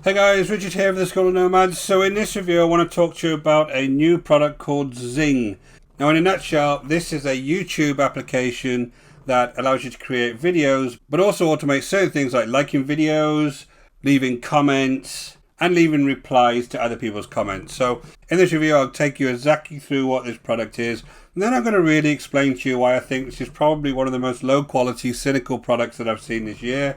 Hey guys, Richard here for the School of Nomads. So in this review I want to talk to you about a new product called Zing. Now in a nutshell, this is a YouTube application that allows you to create videos, but also automate certain things like liking videos, leaving comments, and leaving replies to other people's comments. So in this review I'll take you exactly through what this product is, and then I'm going to really explain to you why I think this is probably one of the most low quality, cynical products that I've seen this year.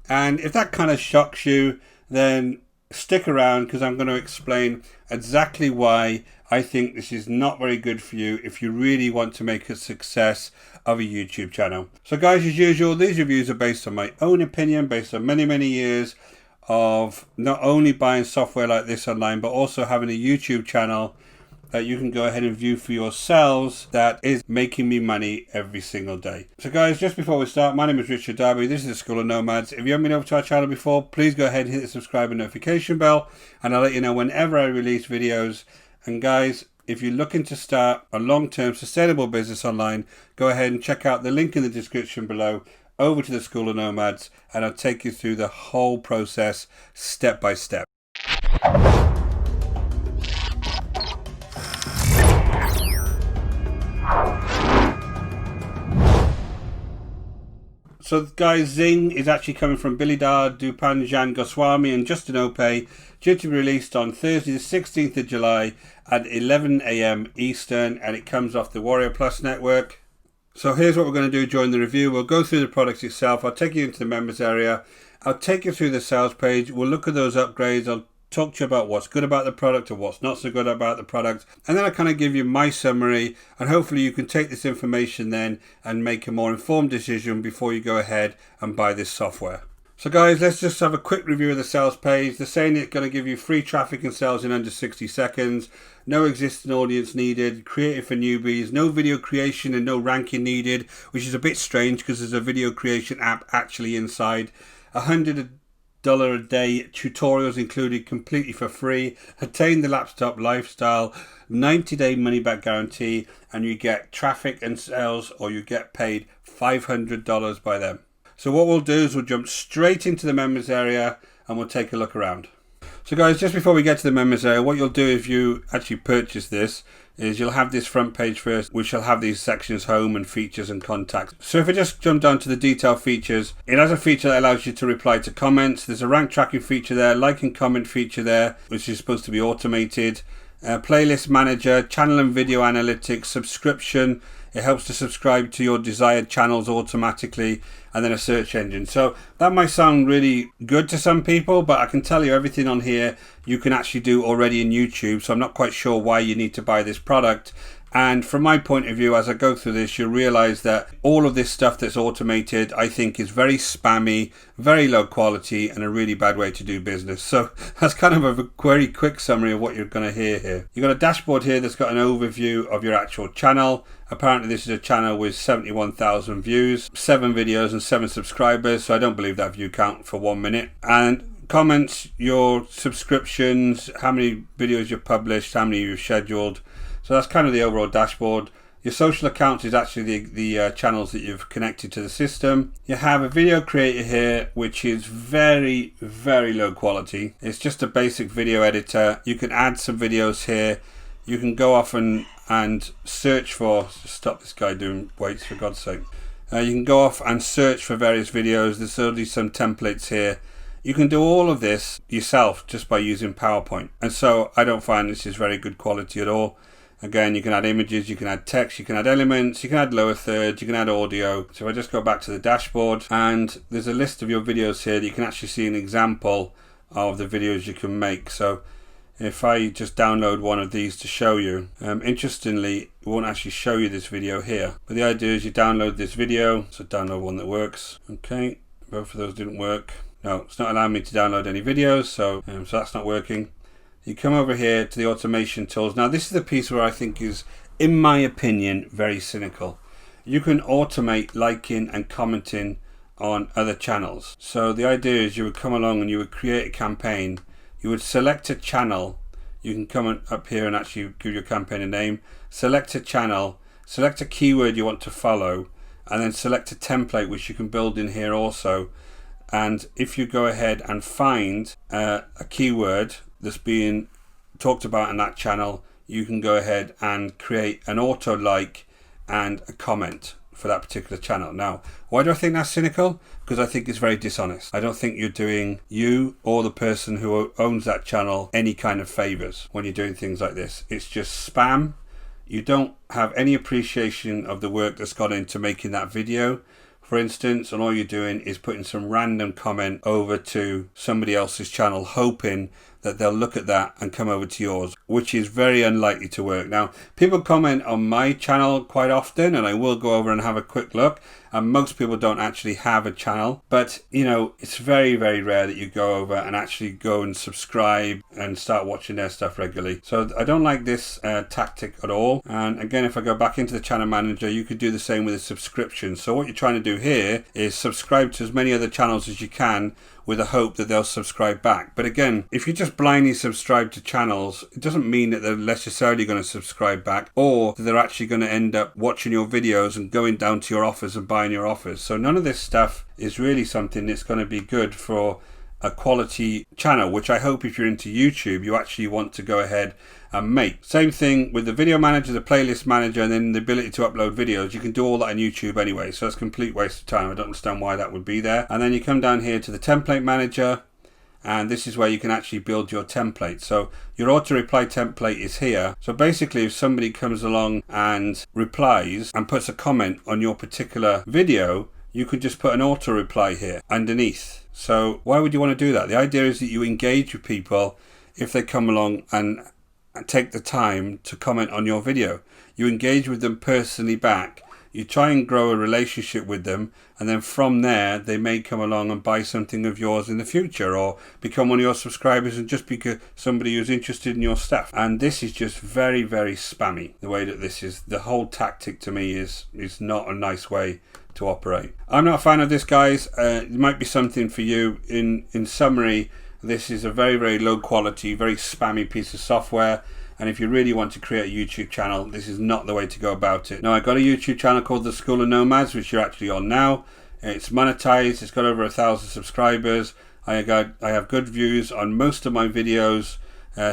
And if that kind of shocks you, then stick around, because I'm going to explain exactly why I think this is not very good for you if you really want to make a success of a YouTube channel. So guys, as usual, these reviews are based on my own opinion, based on many years of not only buying software like this online, but also having a YouTube channel that you can go ahead and view for yourselves that is making me money every single day. So guys, just before we start, my name is Richard Darby. This is the School of Nomads. If you haven't been over to our channel before, please go ahead and hit the subscribe and notification bell, and I'll let you know whenever I release videos. And guys, if you're looking to start a long-term sustainable business online, go ahead and check out the link in the description below over to the School of Nomads, and I'll take you through the whole process step by step. So guys, Zing is actually coming from Bilidar, Dupanjan Goswami and Justin Opay, due to be released on Thursday the 16th of July at 11 AM Eastern, and it comes off the Warrior Plus network. So here's what we're going to do during the review. We'll go through the products itself, I'll take you into the members area, I'll take you through the sales page, we'll look at those upgrades, I'll talk to you about what's good about the product and what's not so good about the product, and then I kind of give you my summary, and hopefully you can take this information then and make a more informed decision before you go ahead and buy this software. So guys, let's just have a quick review of the sales page. They're saying it's going to give you free traffic and sales in under 60 seconds, no existing audience needed, created for newbies, no video creation and no ranking needed, which is a bit strange because there's a video creation app actually inside. $100 a day tutorials included completely for free, attain the laptop lifestyle, 90-day money back guarantee, and you get traffic and sales, or you get paid $500 by them. So what we'll do is we'll jump straight into the members area and we'll take a look around. So guys, just before we get to the members area, what you'll do if you actually purchase this is you'll have this front page first, which will have these sections: home and features and contacts. So if I just jump down to the detailed features, it has a feature that allows you to reply to comments. There's a rank tracking feature there, like and comment feature there, which is supposed to be automated. Playlist manager, channel and video analytics, subscription. It helps to subscribe to your desired channels automatically, and then a search engine. So that might sound really good to some people, but I can tell you everything on here you can actually do already in YouTube, so I'm not quite sure why you need to buy this product. And from my point of view, as I go through this, you'll realize that all of this stuff that's automated, I think, is very spammy, very low quality, and a really bad way to do business. So that's kind of a very quick summary of what you're going to hear here. You've got a dashboard here that's got an overview of your actual channel. Apparently this is a channel with 71,000 views, 7 videos and 7 subscribers, so I don't believe that view count for 1 minute. And comments, your subscriptions, how many videos you've published, how many you've scheduled. So that's kind of the overall dashboard. Your social accounts is actually the channels that you've connected to the system. You have a video creator here, which is very low quality. It's just a basic video editor. You can add some videos here. You can go off and search for, stop this guy doing weights for God's sake. You can go off and search for various videos. There's already some templates here. You can do all of this yourself just by using PowerPoint. And so I don't find this is very good quality at all. Again, you can add images, you can add text, you can add elements, you can add lower thirds, you can add audio. So if I just go back to the dashboard, and there's a list of your videos here that you can actually see an example of the videos you can make. So if I just download one of these to show you, interestingly, it won't actually show you this video here. But the idea is you download this video, so download one that works. Okay, both of those didn't work. No, it's not allowing me to download any videos, so that's not working. You come over here to the automation tools. Now this is the piece where I think is, in my opinion, very cynical. You can automate liking and commenting on other channels. So the idea is you would come along and you would create a campaign. You would select a channel. You can come up here and actually give your campaign a name. Select a channel. Select a keyword you want to follow. And then select a template which you can build in here also. And if you go ahead and find a keyword that's being talked about in that channel, you can go ahead and create an auto like and a comment for that particular channel. Now, why do I think that's cynical? Because I think it's very dishonest. I don't think you're doing you or the person who owns that channel any kind of favors when you're doing things like this. It's just spam. You don't have any appreciation of the work that's gone into making that video, for instance, and all you're doing is putting some random comment over to somebody else's channel, hoping that they'll look at that and come over to yours, which is very unlikely to work. Now, people comment on my channel quite often, and I will go over and have a quick look, and most people don't actually have a channel, but you know, it's very, very rare that you go over and actually go and subscribe and start watching their stuff regularly. So I don't like this tactic at all. And again, if I go back into the channel manager, you could do the same with a subscription. So what you're trying to do here is subscribe to as many other channels as you can with a hope that they'll subscribe back. But again, if you just blindly subscribe to channels, it doesn't mean that they're necessarily going to subscribe back, or that they're actually going to end up watching your videos and going down to your offers and buying your offers. So none of this stuff is really something that's going to be good for a quality channel, which I hope if you're into YouTube, you actually want to go ahead and make. Same thing with the video manager, the playlist manager, and then the ability to upload videos. You can do all that on YouTube anyway, so it's a complete waste of time. I don't understand why that would be there. And then you come down here to the template manager, and this is where you can actually build your template. So your auto reply template is here. So basically, if somebody comes along and replies and puts a comment on your particular video, you could just put an auto reply here underneath. So why would you want to do that? The idea is that you engage with people if they come along and take the time to comment on your video. You engage with them personally back. You try and grow a relationship with them, and then from there they may come along and buy something of yours in the future, or become one of your subscribers and just become somebody who's interested in your stuff. And this is just very, very spammy, the way that this is. The whole tactic to me is not a nice way to operate. I'm not a fan of this, guys. It might be something for you. In summary, this is a very, very low quality, very spammy piece of software. And if you really want to create a YouTube channel, this is not the way to go about it. Now, I've got a YouTube channel called The School of Nomads, which you're actually on now. It's monetized. It's got over 1,000 subscribers. I have good views on most of my videos.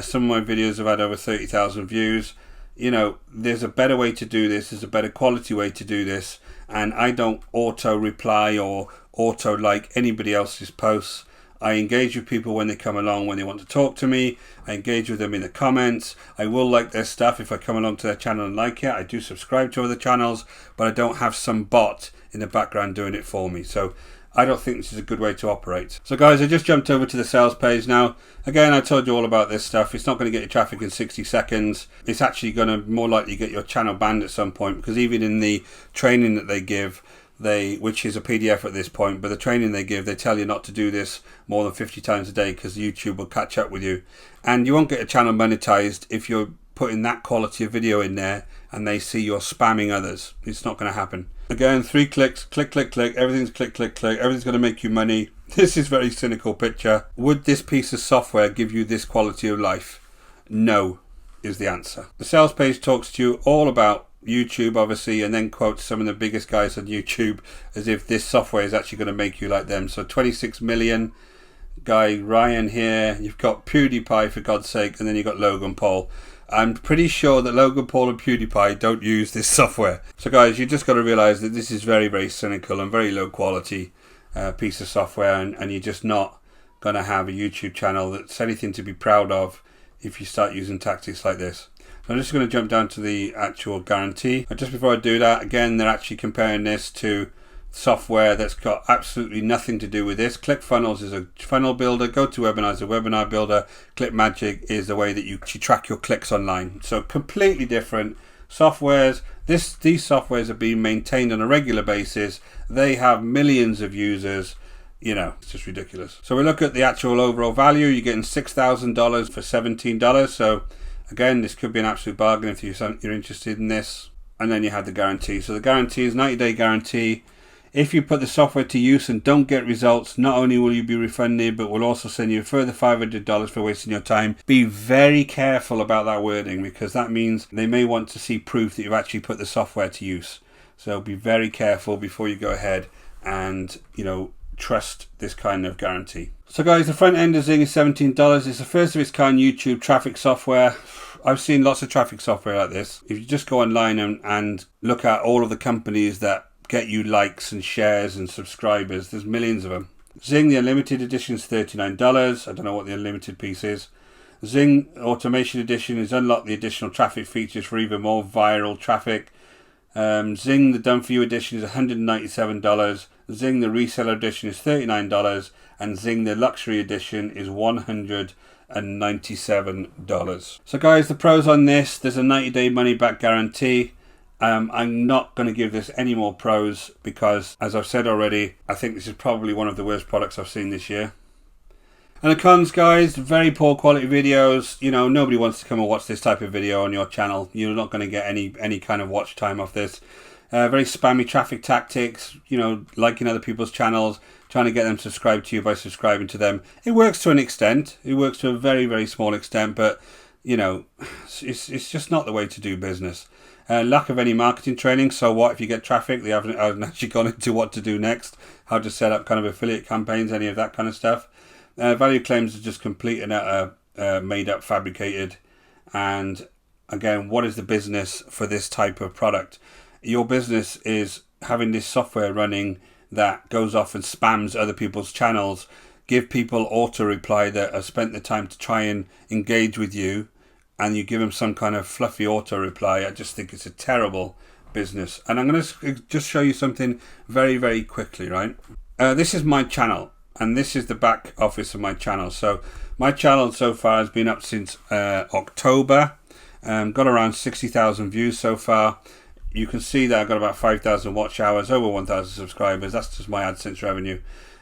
Some of my videos have had over 30,000 views. You know, there's a better way to do this. There's a better quality way to do this. And I don't auto reply or auto like anybody else's posts. I engage with people when they come along, when they want to talk to me. I engage with them in the comments. I will like their stuff if I come along to their channel and like it. I do subscribe to other channels, but I don't have some bot in the background doing it for me. So I don't think this is a good way to operate. So guys, I just jumped over to the sales page now. Again, I told you all about this stuff. It's not going to get your traffic in 60 seconds. It's actually going to more likely get your channel banned at some point, because even in the training that they give, which is a PDF at this point, but the training they give, they tell you not to do this more than 50 times a day, because YouTube will catch up with you. And you won't get a channel monetized if you're putting that quality of video in there and they see you're spamming others. It's not going to happen. Again, 3 clicks, click, click, click, everything's click, click, click, everything's going to make you money. This is a very cynical picture. Would this piece of software give you this quality of life? No, is the answer. The sales page talks to you all about YouTube, obviously, and then quotes some of the biggest guys on YouTube as if this software is actually going to make you like them. So 26 million guy Ryan here. You've got PewDiePie, for God's sake, and then you've got Logan Paul. I'm pretty sure that Logan Paul and PewDiePie don't use this software. So guys, you just got to realize that this is very, very cynical and very low quality piece of software, and you're just not going to have a YouTube channel that's anything to be proud of if you start using tactics like this. So I'm just going to jump down to the actual guarantee. But just before I do that, again, they're actually comparing this to software that's got absolutely nothing to do with this. ClickFunnels is a funnel builder. GoToWebinar is a webinar builder. ClickMagick is the way that you track your clicks online. So completely different softwares. These softwares are being maintained on a regular basis. They have millions of users. You know, it's just ridiculous. So we look at the actual overall value. You're getting $6,000 for $17. So again, this could be an absolute bargain if you're interested in this. And then you have the guarantee. So the guarantee is 90-day guarantee. If you put the software to use and don't get results, not only will you be refunded, but we'll also send you a further $500 for wasting your time. Be very careful about that wording, because that means they may want to see proof that you've actually put the software to use. So be very careful before you go ahead and, you know, trust this kind of guarantee. So guys, the front end of Zing is $17. It's the first of its kind YouTube traffic software. I've seen lots of traffic software like this. If you just go online and look at all of the companies that get you likes and shares and subscribers, there's millions of them. Zing, the Unlimited Edition, is $39. I don't know what the Unlimited piece is. Zing Automation Edition is unlock the additional traffic features for even more viral traffic. Zing, the Done For You Edition, is $197. Zing, the Reseller Edition, is $39. And Zing, the Luxury Edition, is $197. So guys, the pros on this: there's a 90-day money-back guarantee. I'm not going to give this any more pros because, as I've said already, I think this is probably one of the worst products I've seen this year. And the cons, guys: very poor quality videos. You know, nobody wants to come and watch this type of video on your channel. You're not going to get any kind of watch time off this. Very spammy traffic tactics, you know, liking other people's channels, trying to get them to subscribe to you by subscribing to them. It works to an extent. It works to a very, very small extent, but, you know, it's just not the way to do business. Lack of any marketing training. So what if you get traffic? They haven't actually gone into what to do next, how to set up kind of affiliate campaigns, any of that kind of stuff. Value claims are just complete and utter, made up, fabricated. And again, what is the business for this type of product? Your business is having this software running that goes off and spams other people's channels, give people auto reply that have spent the time to try and engage with you, and you give them some kind of fluffy auto reply. I just think it's a terrible business. And I'm going to just show you something very, very quickly, right? This is my channel, and this is the back office of my channel. So my channel so far has been up since October. Got around 60,000 views so far. You can see that I've got about 5,000 watch hours, over 1,000 subscribers. That's just my AdSense revenue.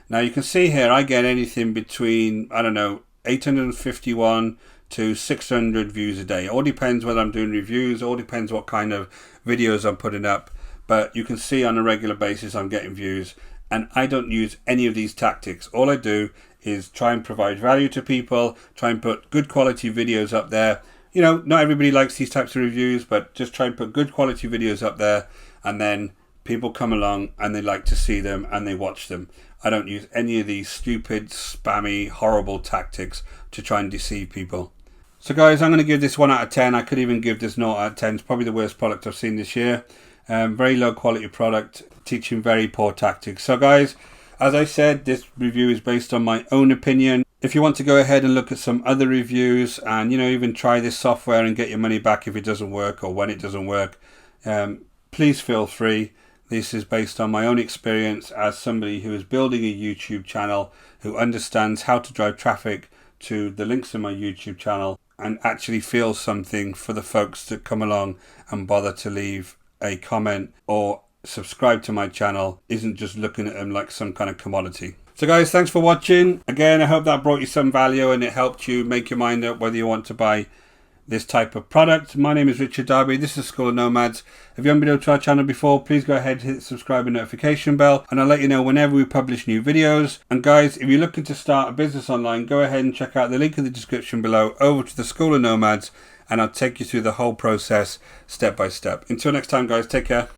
Now you can see here I get anything between, I don't know, 851 to 600 views a day. It all depends whether I'm doing reviews, all depends what kind of videos I'm putting up. But you can see on a regular basis I'm getting views, and I don't use any of these tactics. All I do is try and provide value to people, try and put good quality videos up there. You know, not everybody likes these types of reviews, but just try and put good quality videos up there, and then people come along and they like to see them and they watch them. I don't use any of these stupid, spammy, horrible tactics to try and deceive people. So guys, I'm going to give this 1 out of 10. I could even give this 0 out of 10. It's probably the worst product I've seen this year. Very low quality product, teaching very poor tactics. So guys, as I said, this review is based on my own opinion. If you want to go ahead and look at some other reviews and, you know, even try this software and get your money back if it doesn't work or when it doesn't work, please feel free. This is based on my own experience as somebody who is building a YouTube channel, who understands how to drive traffic to the links in my YouTube channel and actually feels something for the folks that come along and bother to leave a comment or subscribe to my channel, isn't just looking at them like some kind of commodity. So guys, thanks for watching. Again, I hope that brought you some value and it helped you make your mind up whether you want to buy this type of product. My name is Richard Darby. This is School of Nomads. If you haven't been over to our channel before, please go ahead and hit the subscribe and notification bell, and I'll let you know whenever we publish new videos. And guys, if you're looking to start a business online, go ahead and check out the link in the description below over to the School of Nomads, and I'll take you through the whole process step by step. Until next time, guys, take care.